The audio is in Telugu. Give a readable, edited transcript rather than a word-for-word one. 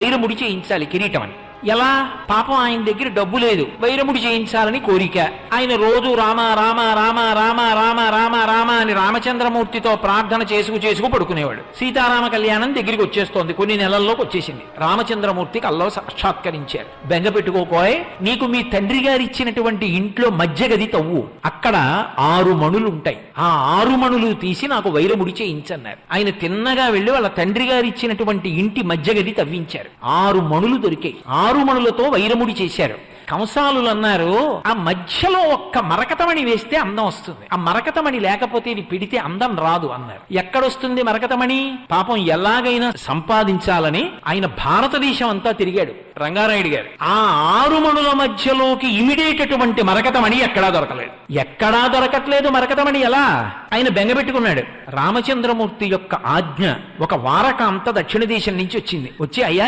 వైరముడి చేయించాలి కిరీటం అని. ఎలా? పాపం ఆయన దగ్గర డబ్బు లేదు, వైరముడి చేయించాలని కోరిక. ఆయన రోజు రామ రామ రామ రామ రామ రామ రామ అని రామచంద్రమూర్తితో ప్రార్థన చేసుకు పడుకునేవాడు. సీతారామ కళ్యాణం దగ్గరికి వచ్చేస్తోంది, కొన్ని నెలల్లోకి వచ్చేసింది. రామచంద్రమూర్తి కల్లో సాక్షాత్కరించారు. బెంగ పెట్టుకోకోయ్, నీకు మీ తండ్రి గారు ఇచ్చినటువంటి ఇంట్లో మధ్య గది తవ్వు, అక్కడ 6 మణులు ఉంటాయి, ఆ 6 మణులు తీసి నాకు వైరముడి చేయించన్నారు. ఆయన తిన్నగా వెళ్లి వాళ్ళ తండ్రి గారు ఇచ్చినటువంటి ఇంటి మధ్య గది తవ్వించారు. 6 మణులు దొరికాయి. 6 మణులతో వైరముడి చేశారు. కంసాలు అన్నారు, ఆ మధ్యలో ఒక్క మరకతమణి వేస్తే అందం వస్తుంది, ఆ మరకతమణి లేకపోతే ఇది పిడితే అందం రాదు అన్నారు. ఎక్కడొస్తుంది మరకతమణి? పాపం ఎలాగైనా సంపాదించాలని ఆయన భారతదేశం అంతా తిరిగాడు రంగారాయుడు గారు. ఆ 6 మణుల మధ్యలోకి ఇమిడేటటువంటి మరకతమణి ఎక్కడా దొరకలేదు. ఎక్కడా దొరకట్లేదు మరకతమణి. ఎలా? ఆయన బెంగపెట్టుకున్నాడు. రామచంద్రమూర్తి యొక్క ఆజ్ఞ ఒక వారకాంత దక్షిణ దేశం నుంచి వచ్చింది. వచ్చి అయ్యా